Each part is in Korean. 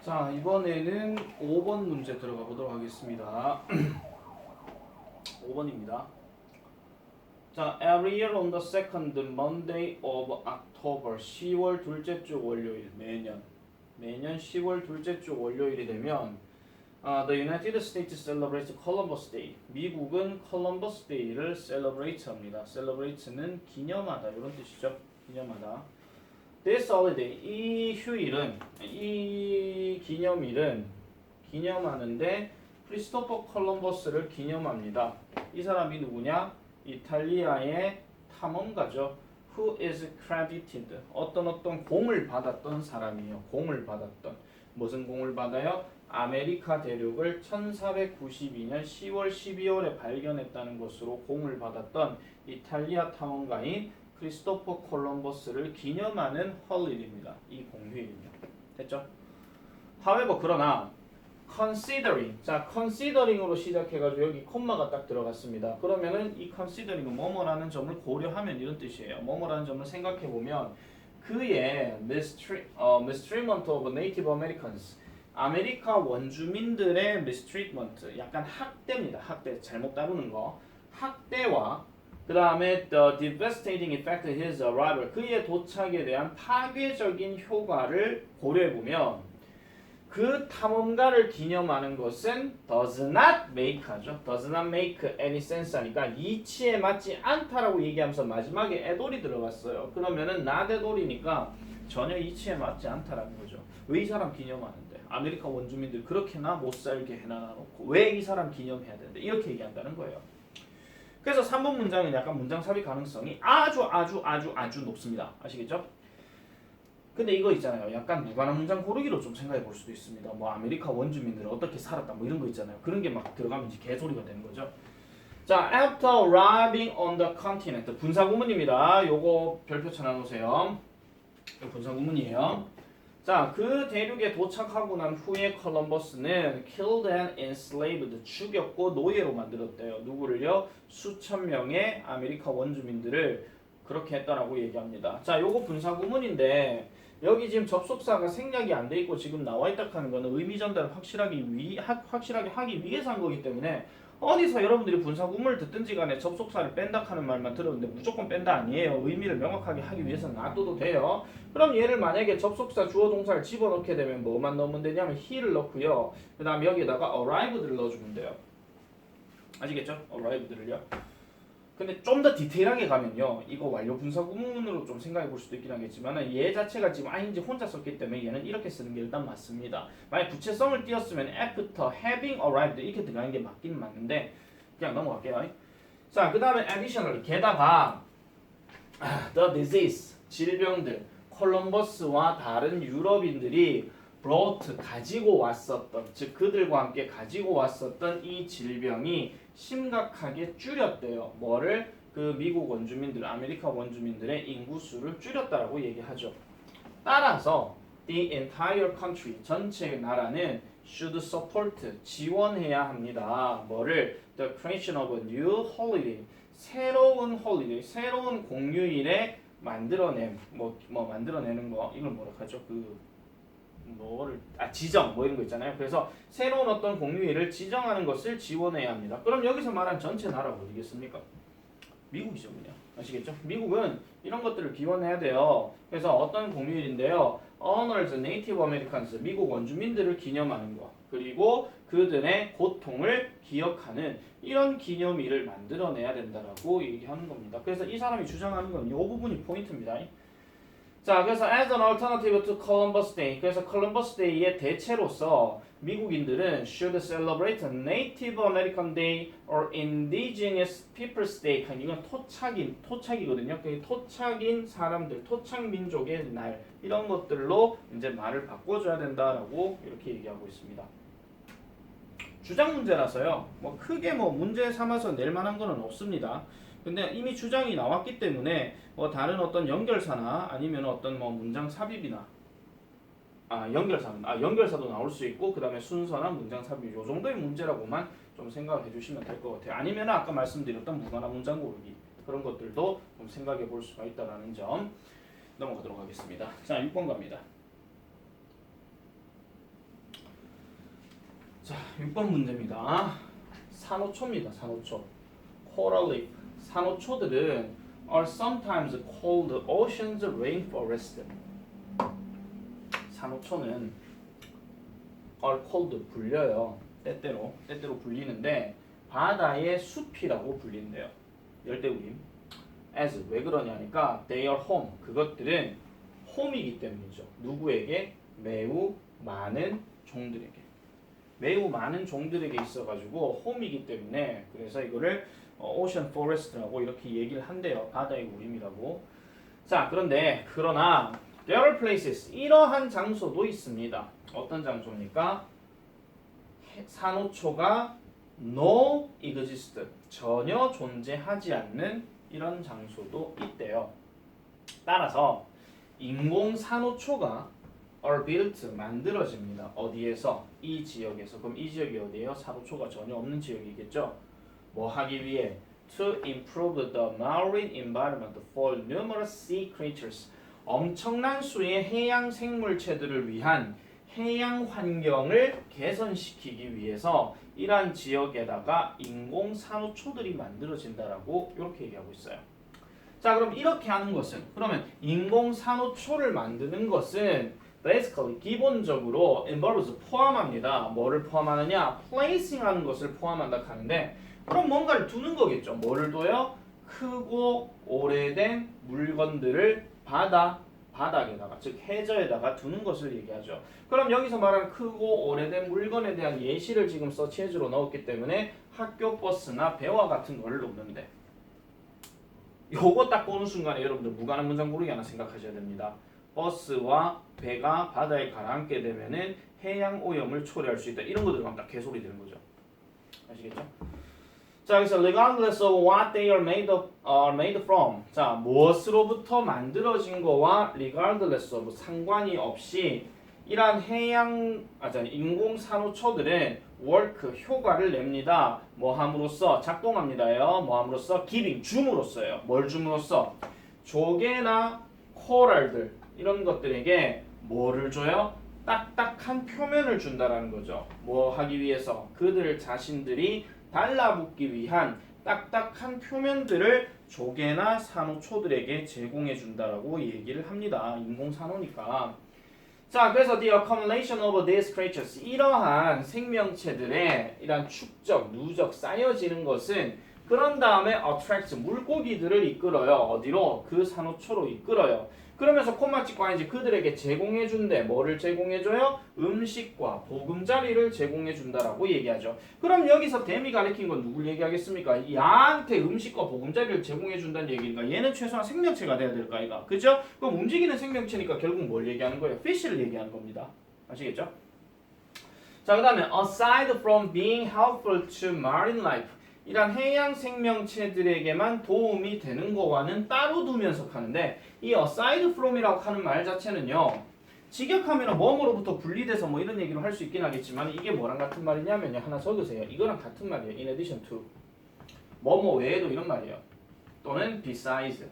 자, 이번에는 5번 문제 들어가 보도록 하겠습니다. 5번입니다. 자, every year on the second Monday of October, 10월 둘째 주 월요일, 매년 10월 둘째 주 월요일이 되면 the United States celebrates Columbus Day. 미국은 콜럼버스 데이를 celebrate 합니다. celebrate는 기념하다 이런 뜻이죠. 기념하다. This holiday, 이 기념일은 기념하는데 크리스토퍼 콜럼버스를 기념합니다. 이 사람이 누구냐? 이탈리아의 탐험가죠. Who is credited? 어떤 공을 받았던 사람이에요. 공을 받았던. 무슨 공을 받아요? 아메리카 대륙을 1492년 10월 12월에 발견했다는 것으로 공을 받았던 이탈리아 탐험가인 크리스토퍼 콜럼버스를 기념하는 헐리데이입니다. 이 공휴일은요. 됐죠? however, 그러나 considering, 자, considering으로 시작해가지고 여기 콤마가 딱 들어갔습니다. 그러면은 이 considering은 뭐뭐라는 점을 고려하면 이런 뜻이에요. 뭐뭐라는 점을 생각해보면 그의 mistreatment of Native Americans, 아메리카 원주민들의 mistreatment, 약간 학대입니다. 학대, 잘못 다루는 거. 학대와 그 다음에 the devastating effect of his arrival, 그의 도착에 대한 파괴적인 효과를 고려해보면 그 탐험가를 기념하는 것은 does not make 하죠. does not make any sense 하니까 이치에 맞지 않다라고 얘기하면서 마지막에 애돌이 들어갔어요. 그러면은 not 애돌이니까 전혀 이치에 맞지 않다라는 거죠. 왜 이 사람 기념하는데? 아메리카 원주민들 그렇게나 못 살게 해놔놓고 왜 이 사람 기념해야 되는데? 이렇게 얘기한다는 거예요. 그래서 3번 문장은 약간 문장 삽입 가능성이 아주 높습니다. 아시겠죠? 근데 이거 있잖아요. 약간 무관한 문장 고르기로 좀 생각해 볼 수도 있습니다. 뭐 아메리카 원주민들은 어떻게 살았다 뭐 이런 거 있잖아요. 그런 게 막 들어가면 이제 개소리가 되는 거죠. 자, after arriving on the continent. 분사구문입니다. 요거 별표 쳐놔놓으세요. 분사구문이에요. 자, 그 대륙에 도착하고 난 후에 콜럼버스는 killed and enslaved, 죽였고 노예로 만들었대요. 누구를요? 수천 명의 아메리카 원주민들을 그렇게 했다라고 얘기합니다. 자, 요거 분사구문인데 여기 지금 접속사가 생략이 안 돼 있고 지금 나와 있다 하는 거는 의미 전달을 확실하게 하기 위해서 한 거기 때문에 어디서 여러분들이 분사구문을 듣든지 간에 접속사를 뺀다 하는 말만 들었는데 무조건 뺀다 아니에요. 의미를 명확하게 하기 위해서는 놔둬도 돼요. 그럼 얘를 만약에 접속사 주어 동사를 집어넣게 되면 뭐만 넣으면 되냐면 he를 넣고요. 그 다음 여기에다가 arrived를 넣어주면 돼요. 아시겠죠? arrived를요. 근데 좀 더 디테일하게 가면요. 이거 완료 분사구문으로 좀 생각해 볼 수도 있긴 하겠지만 얘 자체가 지금 ing인지 혼자 썼기 때문에 얘는 이렇게 쓰는 게 일단 맞습니다. 만약 부채성을 띄었으면 after having arrived 이렇게 들어가는 게 맞긴 맞는데 그냥 넘어갈게요. 자, 그 다음에 additionally 게다가 the disease 질병들 콜럼버스와 다른 유럽인들이 brought 가지고 왔었던 즉 그들과 함께 가지고 왔었던 이 질병이 심각하게 줄였대요. 뭐를? 그 미국 원주민들, 아메리카 원주민들의 인구수를 줄였다라고 얘기하죠. 따라서 the entire country, 전체 나라는 should support, 지원해야 합니다. 뭐를? the creation of a new holiday, 새로운 holiday, 새로운 공휴일에 만들어낸 만들어내는 거 이걸 뭐라 하죠? 지정 뭐 이런 거 있잖아요. 그래서 새로운 어떤 공휴일을 지정하는 것을 지원해야 합니다. 그럼 여기서 말한 전체 나라가 어디겠습니까? 미국이죠, 그냥. 아시겠죠? 미국은 이런 것들을 기원해야 돼요. 그래서 어떤 공휴일인데요. Honors Native Americans, 미국 원주민들을 기념하는 거. 그리고 그들의 고통을 기억하는 이런 기념일을 만들어내야 된다라고 얘기하는 겁니다. 그래서 이 사람이 주장하는 건 이 부분이 포인트입니다. 자, 그래서 as an alternative to Columbus Day, 그래서 콜럼버스 데이의 대체로서 미국인들은 should celebrate Native American Day or Indigenous Peoples Day. 이건 토착이거든요. 토착인 사람들, 토착 민족의 날 이런 것들로 이제 말을 바꿔줘야 된다라고 이렇게 얘기하고 있습니다. 주장 문제라서요. 크게 문제 삼아서 낼 만한 거는 없습니다. 근데 이미 주장이 나왔기 때문에 다른 어떤 연결사나 아니면 어떤 문장 삽입이나 연결사도 나올 수 있고 그 다음에 순서나 문장 삽입 요 정도의 문제라고만 좀 생각을 해주시면 될 것 같아요. 아니면 아까 말씀드렸던 무관한 문장 고르기 그런 것들도 좀 생각해 볼 수가 있다는 점 넘어가도록 하겠습니다. 자, 6번 갑니다. 자, 6번 문제입니다. 산호초입니다. 산호초. Coral reef. 산호초들은 are sometimes called ocean's rainforest. 산호초는 are called 불려요. 때때로 불리는데 바다의 숲이라고 불린대요. 열대우림. as 왜 그러냐니까 they are home. 그것들은 홈이기 때문이죠. 누구에게? 매우 많은 종들에게. 매우 많은 종들에게 있어가지고 홈이기 때문에 그래서 이거를 오션 포레스트라고 이렇게 얘기를 한대요. 바다의 우림이라고. 자, 그러나 there are places 이러한 장소도 있습니다. 어떤 장소입니까? 산호초가 no exist 전혀 존재하지 않는 이런 장소도 있대요. 따라서 인공 산호초가 are built 만들어집니다. 어디에서? 이 지역에서. 그럼 이 지역이 어디예요? 산호초가 전혀 없는 지역이겠죠. 뭐 하기 위해? To improve the marine environment for numerous sea creatures. 엄청난 수의 해양 생물체들을 위한 해양 환경을 개선시키기 위해서 이러한 지역에다가 인공 산호초들이 만들어진다라고 이렇게 얘기하고 있어요. 자, 그럼 이렇게 하는 것은 그러면 인공 산호초를 만드는 것은 basically 기본적으로 involves 포함합니다. 뭐를 포함하느냐? placing 하는 것을 포함한다 하는데 그럼 뭔가를 두는 거겠죠. 뭐를 둬요? 크고 오래된 물건들을 바닥에다가 즉 해저에다가 두는 것을 얘기하죠. 그럼 여기서 말하는 크고 오래된 물건에 대한 예시를 지금 서치해주로 넣었기 때문에 학교 버스나 배와 같은 거를 놓는데 요거 딱 보는 순간에 여러분들 무관한 문장 고르기 하나 생각하셔야 됩니다. 버스와 배가 바다에 가라앉게 되면은 해양 오염을 초래할 수 있다. 이런 거 들어가면 딱 개소리 되는 거죠. 아시겠죠? 자, 여기서 regardless of what they are made from. 자, 무엇으로부터 만들어진 거와 regardless of 상관이 없이 이러한 인공 산호초들은 work 효과를 냅니다. 뭐 함으로써 작동합니다요. 뭐 함으로써 giving 줌으로써요. 뭘 줌으로써? 조개나 코랄들 이런 것들에게 뭐를 줘요? 딱딱한 표면을 준다라는 거죠. 뭐 하기 위해서? 그들 자신들이 달라붙기 위한 딱딱한 표면들을 조개나 산호초들에게 제공해 준다라고 얘기를 합니다. 인공 산호니까. 자, 그래서 the accumulation of these creatures 이러한 생명체들의 이러한 축적, 누적, 쌓여지는 것은 그런 다음에 attract 물고기들을 이끌어요. 어디로? 그 산호초로 이끌어요. 그러면서 콤마 찍고 이제 그들에게 제공해 준대. 뭐를 제공해 줘요? 음식과 보금자리를 제공해 준다라고 얘기하죠. 그럼 여기서 댐이 가리킨 건 누굴 얘기하겠습니까? 야한테 음식과 보금자리를 제공해 준다는 얘기니까 얘는 최소한 생명체가 돼야 될까 이가. 그죠? 그럼 움직이는 생명체니까 결국 뭘 얘기하는 거예요? fish를 얘기하는 겁니다. 아시겠죠? 자, 그다음에 aside from being helpful to marine life 이란 해양 생명체들에게만 도움이 되는 거와는 따로 두면서 하는데 이 aside from이라고 하는 말 자체는요. 직역하면 뭐뭐로부터 분리돼서 뭐 이런 얘기를 할 수 있긴 하겠지만 이게 뭐랑 같은 말이냐면요. 하나 적으세요. 이거랑 같은 말이에요. in addition to. 뭐뭐 외에도 이런 말이에요. 또는 besides.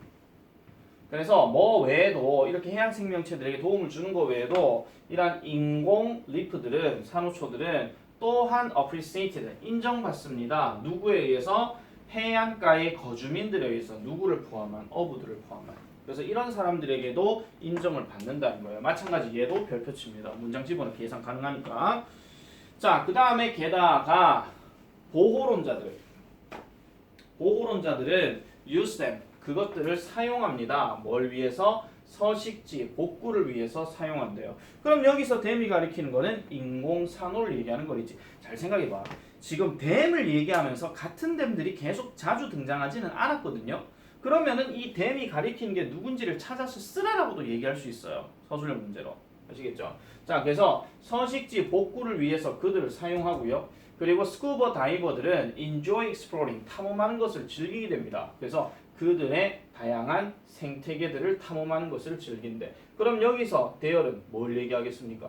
그래서 뭐 외에도 이렇게 해양 생명체들에게 도움을 주는 거 외에도 이러한 인공 리프들은 산호초들은 또한 appreciated 인정받습니다. 누구에 의해서? 해안가의 거주민들에 의해서. 누구를 포함한? 어부들을 포함한. 그래서 이런 사람들에게도 인정을 받는다는 거예요. 마찬가지 얘도 별표치입니다. 문장 집어넣기 예상 가능하니까. 자, 그 다음에 게다가 보호론자들은 use them 그것들을 사용합니다. 뭘 위해서? 서식지, 복구를 위해서 사용한대요. 그럼 여기서 댐이 가리키는 거는 인공산호를 얘기하는 거겠지. 잘 생각해봐. 지금 댐을 얘기하면서 같은 댐들이 계속 자주 등장하지는 않았거든요. 그러면은 이 댐이 가리키는 게 누군지를 찾아서 쓰라라고도 얘기할 수 있어요. 서술형 문제로. 아시겠죠? 자, 그래서 서식지 복구를 위해서 그들을 사용하고요. 그리고 스쿠버 다이버들은 enjoy exploring, 탐험하는 것을 즐기게 됩니다. 그래서 그들의 다양한 생태계들을 탐험하는 것을 즐긴대. 그럼 여기서 대열은 뭘 얘기하겠습니까?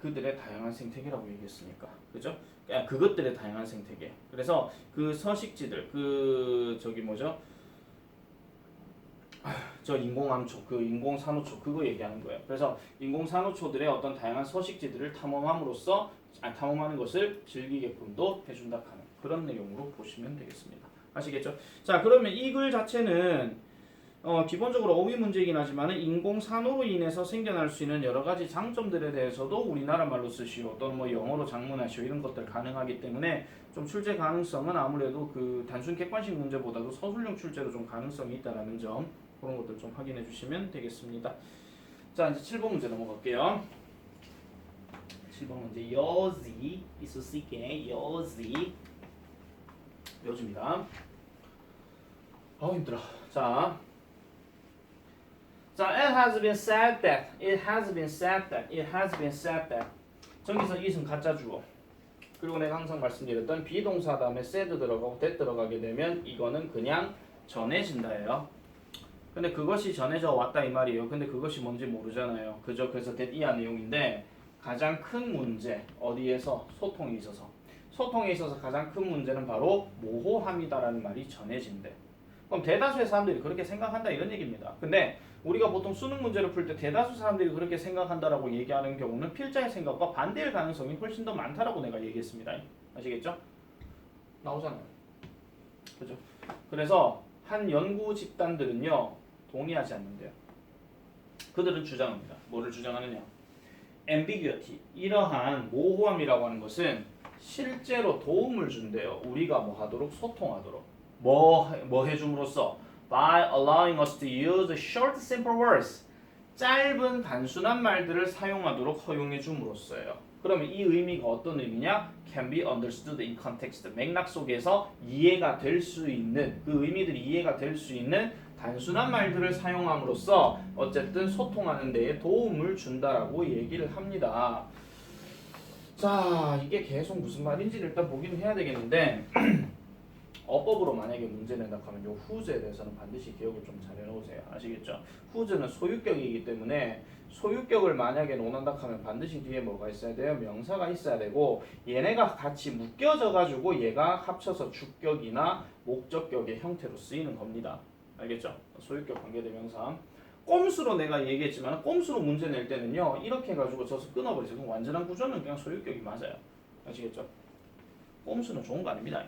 그들의 다양한 생태계라고 얘기했으니까. 그죠? 그것들의 다양한 생태계. 그래서 그 서식지들, 저 인공암초, 그 인공산호초 그거 얘기하는 거예요. 그래서 인공산호초들의 어떤 다양한 서식지들을 탐험함으로써 탐험하는 것을 즐기게끔도 해준다 하는 그런 내용으로 보시면 되겠습니다. 아시겠죠? 자, 그러면 이 글 자체는 기본적으로 어휘 문제이긴 하지만 인공산호로 인해서 생겨날 수 있는 여러 가지 장점들에 대해서도 우리나라 말로 쓰시오 또는 뭐 영어로 작문하시오 이런 것들 가능하기 때문에 좀 출제 가능성은 아무래도 그 단순 객관식 문제보다도 서술형 출제로 좀 가능성이 있다는 점 그런 것들 좀 확인해 주시면 되겠습니다. 자, 이제 7번 문제 넘어갈게요. 7번 문제 여지 이수시게 여지 요즘이다. 힘들어. 자, it has been said that, it has been said that, it has been said that. 전기사 is은 가짜 주어. 그리고 내가 항상 말씀드렸던 비동사 다음에 said 들어가고 that 들어가게 되면 이거는 그냥 전해진다예요. 근데 그것이 전해져 왔다 이 말이에요. 근데 그것이 뭔지 모르잖아요. 그죠? 그래서 that 이하 내용인데 가장 큰 문제 어디에서 소통이 있어서 소통에 있어서 가장 큰 문제는 바로 모호함이다라는 말이 전해진대. 그럼 대다수의 사람들이 그렇게 생각한다 이런 얘기입니다. 근데 우리가 보통 수능 문제를 풀 때 대다수 사람들이 그렇게 생각한다라고 얘기하는 경우는 필자의 생각과 반대일 가능성이 훨씬 더 많다라고 내가 얘기했습니다. 아시겠죠? 나오잖아요. 그죠? 그래서 한 연구 집단들은요 동의하지 않는데요. 그들은 주장합니다. 뭐를 주장하느냐? ambiguity, 이러한 모호함이라고 하는 것은 실제로 도움을 준대요. 우리가 뭐 하도록? 소통하도록. 뭐 해줌으로써? By allowing us to use short, simple words. 짧은 단순한 말들을 사용하도록 허용해 줌으로써요. 그러면 이 의미가 어떤 의미냐? Can be understood in context. 맥락 속에서 이해가 될 수 있는 그 의미들이 이해가 될 수 있는 단순한 말들을 사용함으로써 어쨌든 소통하는 데에 도움을 준다라고 얘기를 합니다. 자, 이게 계속 무슨 말인지를 일단 보긴 해야 되겠는데 어법으로 만약에 문제 낸다 하면 요 whose에 대해서는 반드시 기억을 좀 잘 해놓으세요. 아시겠죠? whose는 소유격이기 때문에 소유격을 만약에 논한다 하면 반드시 뒤에 뭐가 있어야 돼요? 명사가 있어야 되고 얘네가 같이 묶여져 가지고 얘가 합쳐서 주격이나 목적격의 형태로 쓰이는 겁니다. 알겠죠? 소유격 관계대명사. 꼼수로 내가 얘기했지만 꼼수로 문제 낼 때는요 이렇게 해가지고 저서 끊어버리세요. 그럼 완전한 구조는 그냥 소유격이 맞아요. 아시겠죠? 꼼수는 좋은 거 아닙니다.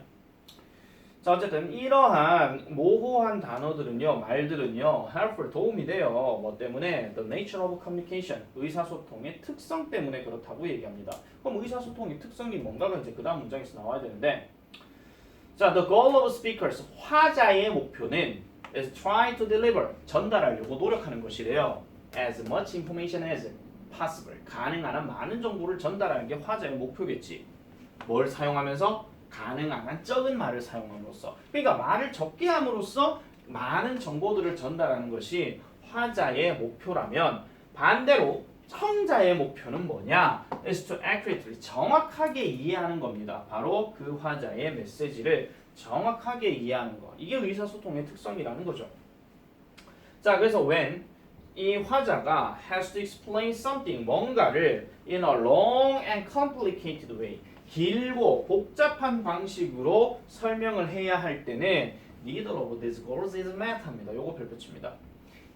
자, 어쨌든 이러한 모호한 단어들은요, 말들은요, helpful 도움이 돼요. 뭐 때문에? The nature of communication, 의사소통의 특성 때문에 그렇다고 얘기합니다. 그럼 의사소통의 특성이 뭔가가 이제 그 다음 문장에서 나와야 되는데, 자, the goal of speakers, 화자의 목표는 is try to deliver, 전달하려고 노력하는 것이래요. As much information as possible, 가능한 한 많은 정보를 전달하는 게 화자의 목표겠지. 뭘 사용하면서? 가능한 한 적은 말을 사용함으로써. 그러니까 말을 적게 함으로써 많은 정보들을 전달하는 것이 화자의 목표라면 반대로 청자의 목표는 뭐냐? is to accurately, 정확하게 이해하는 겁니다. 바로 그 화자의 메시지를 정확하게 이해하는 거. 이게 의사소통의 특성이라는 거죠. 자, 그래서 when 이 화자가 has to explain something, 뭔가를 in a long and complicated way, 길고 복잡한 방식으로 설명을 해야 할 때는 neither of these goals is met 합니다. 요거 별표칩니다.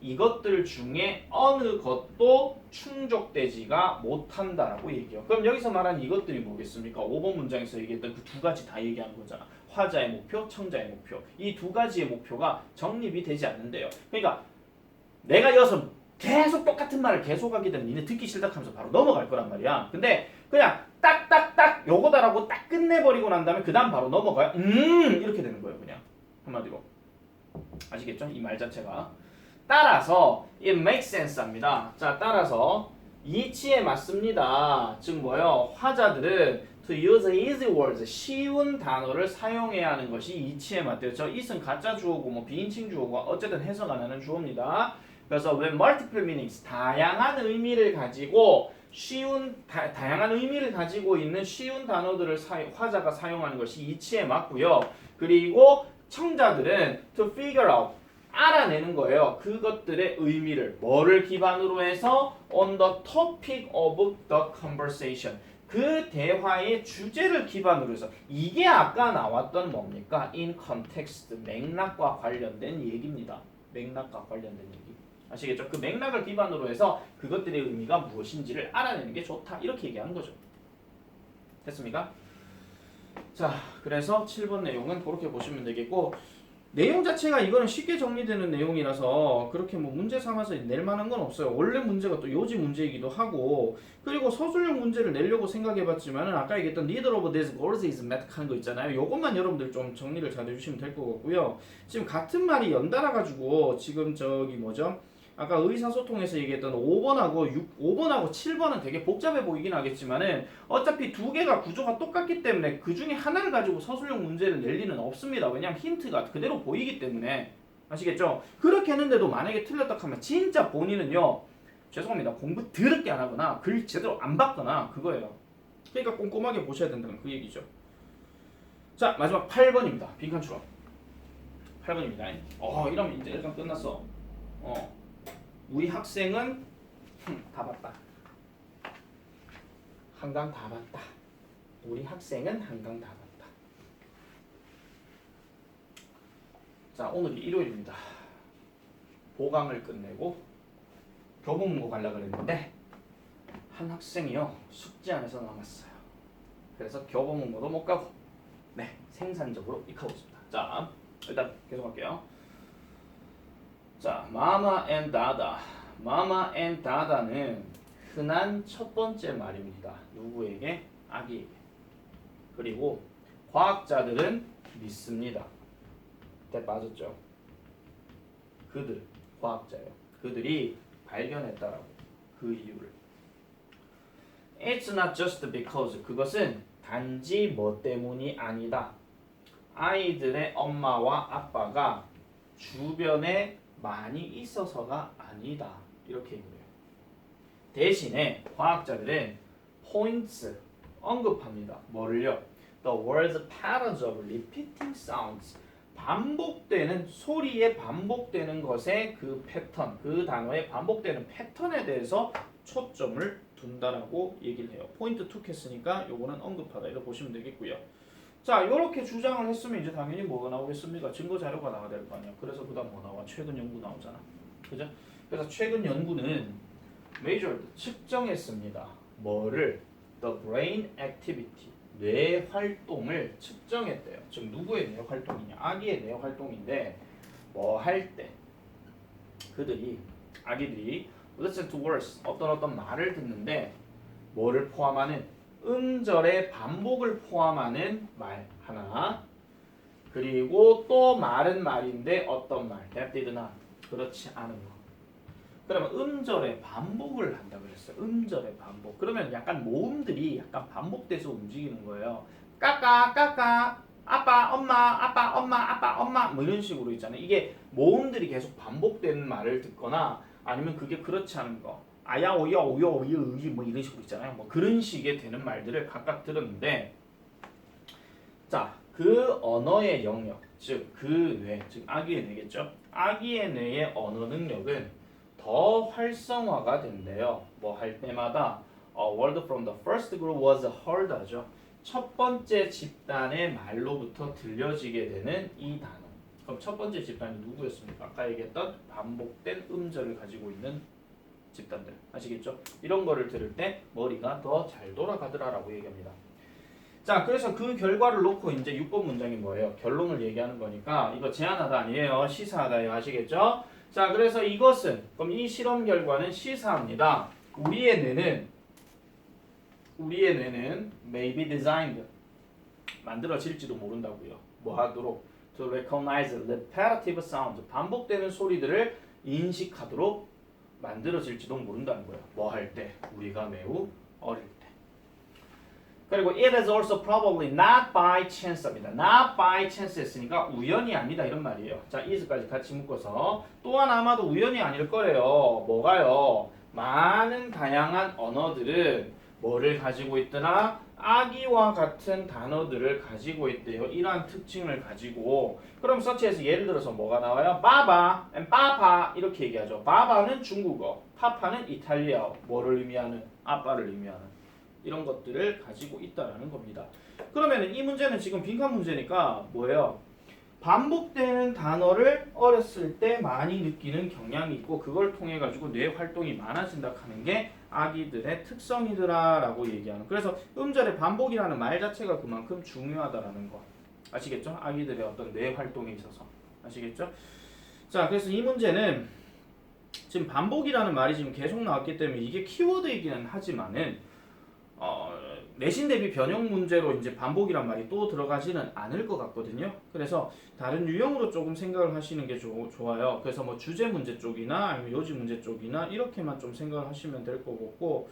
이것들 중에 어느 것도 충족되지가 못한다라고 얘기해요. 그럼 여기서 말한 이것들이 뭐겠습니까? 5번 문장에서 얘기했던 그 두 가지 다 얘기하는 거잖아. 화자의 목표, 청자의 목표. 이 두 가지의 목표가 정립이 되지 않는데요. 그러니까 내가 여기서 계속 똑같은 말을 계속하게 되면 니네 듣기 싫다 하면서 바로 넘어갈 거란 말이야. 근데 그냥 딱딱딱 요거다라고 딱 끝내버리고 난 다음에 그 다음 바로 넘어가요. 이렇게 되는 거예요. 그냥 한마디로. 아시겠죠? 이 말 자체가. 따라서 it makes sense 합니다. 자, 따라서 이치에 맞습니다. 즉 뭐요? 화자들은 to use easy words, 쉬운 단어를 사용해야 하는 것이 이치에 맞대요. 저 it은 가짜 주어고 뭐 비인칭 주어고 어쨌든 해석 안 하는 주어입니다. 그래서 when multiple meanings, 다양한 의미를 가지고 다양한 의미를 가지고 있는 쉬운 단어들을 화자가 사용하는 것이 이치에 맞고요. 그리고 청자들은 to figure out, 알아내는 거예요. 그것들의 의미를 뭐를 기반으로 해서 on the topic of the conversation, 그 대화의 주제를 기반으로 해서. 이게 아까 나왔던 뭡니까? in context, 맥락과 관련된 얘기입니다. 맥락과 관련된 얘기. 아시겠죠? 그 맥락을 기반으로 해서 그것들의 의미가 무엇인지를 알아내는 게 좋다. 이렇게 얘기하는 거죠. 됐습니까? 자, 그래서 7번 내용은 그렇게 보시면 되겠고 내용 자체가 이거는 쉽게 정리되는 내용이라서 그렇게 뭐 문제 삼아서 낼 만한 건 없어요. 원래 문제가 또 요지 문제이기도 하고 그리고 서술형 문제를 내려고 생각해봤지만은 아까 얘기했던 neither of these goals is met 하는 거 있잖아요. 요것만 여러분들 좀 정리를 잘 해주시면 될 것 같고요. 지금 같은 말이 연달아 가지고 지금 저기 뭐죠? 아까 의사소통에서 얘기했던 5번하고 7번은 되게 복잡해 보이긴 하겠지만은 어차피 두 개가 구조가 똑같기 때문에 그 중에 하나를 가지고 서술형 문제를 낼 리는 없습니다. 왜냐하면 힌트가 그대로 보이기 때문에 아시겠죠? 그렇게 했는데도 만약에 틀렸다 하면 진짜 본인은요 죄송합니다 공부 더럽게 안 하거나 글 제대로 안 봤거나 그거예요. 그러니까 꼼꼼하게 보셔야 된다는 그 얘기죠. 자 마지막 8번입니다. 빈칸 추락 8번입니다. 이러면 이제 일단 끝났어. 우리 학생은 다 봤다. 한강 다 봤다. 우리 학생은 한강 다 봤다. 자, 오늘이 일요일입니다. 보강을 끝내고 교보문고 가려고 했는데 한 학생이요 숙제 안에서 남았어요. 그래서 교보문고도 못 가고 네 생산적으로 익하고 있습니다. 자, 일단 계속할게요. 자, 마마 앤 다다. 마마 앤 다다는 흔한 첫 번째 말입니다. 누구에게? 아기에게. 그리고 과학자들은 믿습니다. 대 맞았죠? 그들, 과학자예요. 그들이 발견했다라고. 그 이유를. It's not just because. 그것은 단지 뭐 때문이 아니다. 아이들의 엄마와 아빠가 주변에 많이 있어서가 아니다. 이렇게 얘기해요. 대신에 과학자들은 points 언급합니다. 뭐를요? The words patterns of repeating sounds 반복되는 소리에 반복되는 것의 그 패턴, 그 단어의 반복되는 패턴에 대해서 초점을 둔다라고 얘기를 해요. 포인트 2 했으니까 요거는 언급하다 이렇게 보시면 되겠고요. 자, 이렇게 주장을 했으면 이제 당연히 뭐가 나오겠습니까? 증거 자료가 나와야 될 거 아니야. 그래서 그다음 뭐 나와? 최근 연구 나오잖아. 그죠? 그래서 최근 연구는 measured 측정했습니다. 뭐를? The brain activity 뇌 활동을 측정했대요. 즉 누구의 뇌 활동이냐? 아기의 뇌 활동인데 뭐 할 때 아기들이 listen to words 어떤 말을 듣는데 뭐를 포함하는 음절의 반복을 포함하는 말 하나 그리고 또 말은 말인데 어떤 말 that did not 그렇지 않은 거 그러면 음절의 반복을 한다 그랬어요. 음절의 반복 그러면 약간 모음들이 약간 반복돼서 움직이는 거예요. 까까 까까 아빠 엄마 아빠 엄마 아빠 엄마 뭐 이런 식으로 있잖아요. 이게 모음들이 계속 반복되는 말을 듣거나 아니면 그게 그렇지 않은 거 아야 오야 오야 오야 으이 뭐 이런 식으로 있잖아요. 뭐 그런 식의 되는 말들을 각각 들었는데 자, 그 언어의 영역 즉 그 뇌, 즉 아기의 뇌겠죠. 아기의 뇌의 언어 능력은 더 활성화가 된대요. 뭐 할 때마다 A word from the first group was heard 하죠. 첫 번째 집단의 말로부터 들려지게 되는 이 단어. 그럼 첫 번째 집단이 누구였습니까? 아까 얘기했던 반복된 음절을 가지고 있는 집단들. 아시겠죠? 이런 거를 들을 때 머리가 더 잘 돌아가더라라고 얘기합니다. 자, 그래서 그 결과를 놓고 이제 6번 문장이 뭐예요? 결론을 얘기하는 거니까 이거 제안하다 아니에요. 시사하다예요. 아시겠죠? 자, 그래서 이것은 그럼 이 실험 결과는 시사합니다. 우리의 뇌는 may be designed 만들어질지도 모른다고요. 뭐 하도록 to recognize repetitive sounds 반복되는 소리들을 인식하도록 만들어질지도 모른다는 거예요. 뭐 할 때? 우리가 매우 어릴 때. 그리고 it is also probably not by chance입니다. not by chance 했으니까 우연이 아니다 이런 말이에요. 자, is까지 같이 묶어서 또한 아마도 우연이 아닐 거래요. 뭐가요? 많은 다양한 언어들은 뭐를 가지고 있더라? 아기와 같은 단어들을 가지고 있대요. 이러한 특징을 가지고 그럼 서치에서 예를 들어서 뭐가 나와요? 바바, 빠파 이렇게 얘기하죠. 바바는 중국어, 파파는 이탈리아어. 뭐를 의미하는? 아빠를 의미하는. 이런 것들을 가지고 있다라는 겁니다. 그러면 이 문제는 지금 빈칸 문제니까 뭐예요? 반복되는 단어를 어렸을 때 많이 느끼는 경향이 있고 그걸 통해 가지고 뇌 활동이 많아진다 하는 게 아기들의 특성이더라라고 얘기하는. 그래서 음절의 반복이라는 말 자체가 그만큼 중요하다라는 거 아시겠죠? 아기들의 어떤 뇌 활동에 있어서 아시겠죠? 자, 그래서 이 문제는 지금 반복이라는 말이 지금 계속 나왔기 때문에 이게 키워드이기는 하지만은 내신 대비 변형 문제로 이제 반복이란 말이 또 들어가지는 않을 것 같거든요. 그래서 다른 유형으로 조금 생각을 하시는 게 좋아요. 그래서 뭐 주제 문제 쪽이나 아니면 요지 문제 쪽이나 이렇게만 좀 생각을 하시면 될 것 같고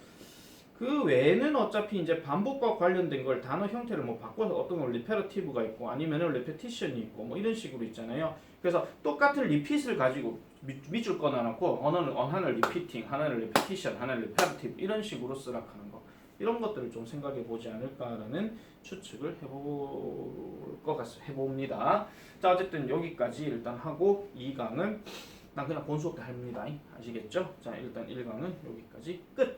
그 외에는 어차피 이제 반복과 관련된 걸 단어 형태를 뭐 바꿔서 어떤 건 리페러티브가 있고 아니면은 레페티션이 있고 뭐 이런 식으로 있잖아요. 그래서 똑같은 리핏을 가지고 밑줄 꺼놔놓고 하나는 리피팅, 하나는 레페티션, 하나는 리페러티브 이런 식으로 쓰라 하는 거. 이런 것들을 좀 생각해 보지 않을까라는 추측을 해봅니다. 자, 어쨌든 여기까지 일단 하고 2강은 난 그냥 본수업 때 합니다. 아시겠죠? 자, 일단 1강은 여기까지 끝.